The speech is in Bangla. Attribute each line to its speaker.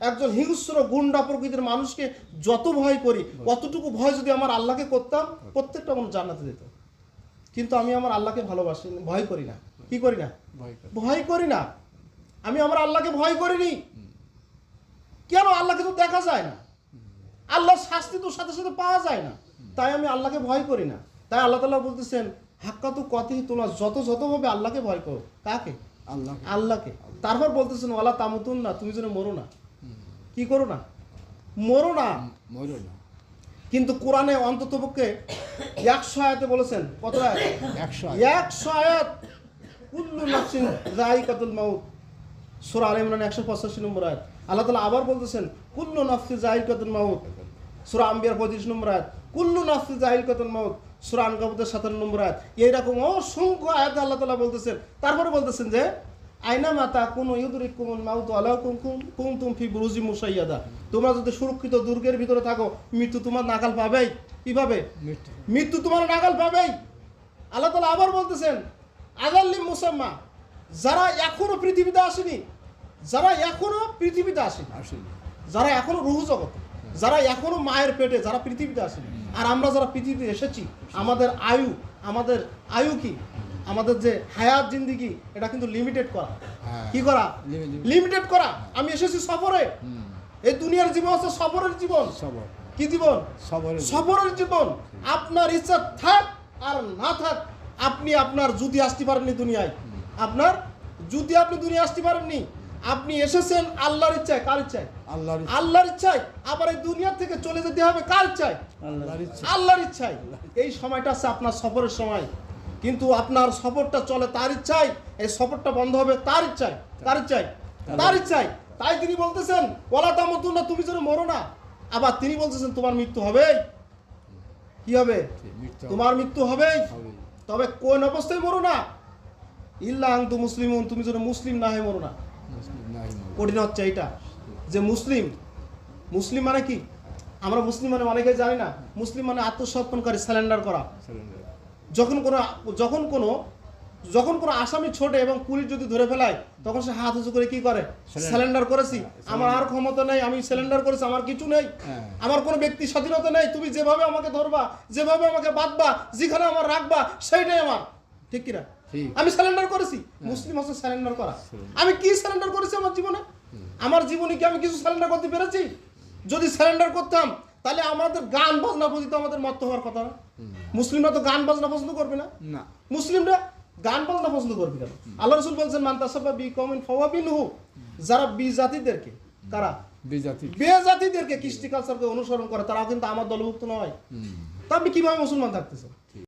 Speaker 1: একজন হিংস্র গুন্ডা প্রকৃতির মানুষকে যত ভয় করি, অতটুকু ভয় যদি আমার আল্লাহকে করতাম, প্রত্যেকটা মানুষ জান্নাতে যেত। কিন্তু আমি আমার আল্লাহকে ভালোবাসি, ভয় করি না। কি করি না? ভয় করি না। আমি আমার আল্লাহকে ভয় করিনি। কেন? আল্লাহকে তো দেখা যায় না, আল্লাহর শাস্তি তো সাথে সাথে পাওয়া যায় না, তাই আমি আল্লাহকে ভয় করি না। তাই আল্লাহ তাআলা বলতেছেন, হাক্কাতু কতিহি, তোমরা যতভাবে আল্লাহকে ভয় করো। কাকে? আল্লাহকে। তারপর বলতেছেন, ওয়ালা তামুতুন না, তুমি যেন মরো না। কি করো না? মরো না। কিন্তু কোরআনে অন্ততপক্ষে 100 আয়াতে বলেছেন। কত আয়াত? 100 আয়াত। কুল্লু নাফসিন যায়িকাতুল মাউত, সূরা আলে ইমরান 185 নম্বর আয়াত। আল্লাহ তাআলা আবার বলতেছেন, কুল্লু নাফসিন যায়িকাতুল মাউত, সূরা আম্বিয়ার 35 নম্বর আয়াত। কুল্লু নাফসিন যায়িকাতুল মাউত, সূরা আনকাবুতের 57 নম্বর আয়াত। এইরকম অসংখ্য আয়াতে আল্লাহ তাআলা বলতেছেন। তারপরে বলতেছেন যে, আইনা মাতা কোন ইউদরিকুমুল মাউত ওয়ালা কুনতুম ফি বুরুজিম মুশাইয়াদা, তোমরা যদি সুরক্ষিত দুর্গের ভিতরে থাকো, মৃত্যু তোমার নাগাল পাবেই। কিভাবে? মৃত্যু তোমার নাগাল পাবেই। আল্লাহ তাআলা আবার বলতেছেন, আযাল্লিম মুসাম্মা, যারা এখনো পৃথিবীতে আসেনি, যারা এখনো রুহু জগৎ, যারা এখনো মায়ের পেটে, যারা পৃথিবীতে আসেনি, আর আমরা যারা পৃথিবীতে এসেছি, আমাদের আয়ু কি, আমাদের যে হায়াত জিন্দেগি, এটা কিন্তু লিমিটেড করা। কি করা? লিমিটেড করা। আমি এসেছি সফরে। এই দুনিয়ার জীবন হচ্ছে সফরের জীবন। কি জীবন? সফরের জীবন। আপনার ইচ্ছা থাক আর না থাক, আপনি আপনার জুতি আসতে পারেননি দুনিয়ায়, আপনার জুতি আপনি দুনিয়া আসতে পারেননি। আপনি এসেছেন আল্লাহর ইচ্ছায়। কার ইচ্ছায়? আল্লাহর ইচ্ছায়। আবার এই দুনিয়া থেকে চলে যেতে হবে কার ইচ্ছায়? আল্লাহর ইচ্ছায়। এই সময়টা আছে আপনার সফরের সময়, কিন্তু আপনার সফরটা চলে তার ইচ্ছায়, এই সফরটা বন্ধ হবে তার ইচ্ছায়। তার ইচ্ছায়। তাই তিনি বলতেছেন, ওয়ালা তামুতুন্না, তুমি যেন মরো না। আবার তিনি বলতেছেন, তোমার মৃত্যু হবেই। কি হবে? তোমার মৃত্যু হবেই। তবে কোন অবস্থায় মরো না? ইল্লা আনতুম মুসলিমুন, তুমি যেন মুসলিম না হয়ে মরো না। কঠিন হচ্ছে এইটা যে মুসলিম মানে কি? আমরা মুসলিম মানে অনেকে জানি না। মুসলিম মানে আত্মসমর্পণকারী, সারেন্ডার করা। যখন কোনো আসামি ছোটে এবং পুলিশ যদি ধরে ফেলায়, তখন সে হাত উঁচু করে কি করে? সারেন্ডার করেছি, আমার আর ক্ষমতা নেই, আমি সারেন্ডার করেছি, আমার কিছু নেই, আমার কোনো ব্যক্তি স্বাধীনতা নেই, তুমি যেভাবে আমাকে ধরবা, যেভাবে আমাকে বাঁধবা, যেখানে আমার রাখবা, সেইটাই আমার। ঠিক কিনা? আমি সারেন্ডার করেছি। মুসলিম হচ্ছে সারেন্ডার করা। আমি কি সারেন্ডার করেছি আমার জীবনে? আমার জীবনে কি আমি কিছু সারেন্ডার করতে পেরেছি? যদি সারেন্ডার করতাম, তাহলে আমাদের গান বাজনা পর্যন্ত আমাদের মত হওয়ার কথা না। মুসলিমরা তো গান বাজনা পছন্দ করবে না। মুসলিমরা গান বাজনা পছন্দ করবে কেন? আল্লাহ রাসূল বলছেন, মান তাসাব্বা বিকওমিন ফাহুয়া মিনহু, যারা বিজাতিদেরকে, কারা? বেজাতিদেরকে, কৃষ্টি কালচারকে অনুসরণ করে, তারা কিন্তু আমার দলভুক্ত নয়। তা আপনি কিভাবে মুসলমান থাকতেছেন?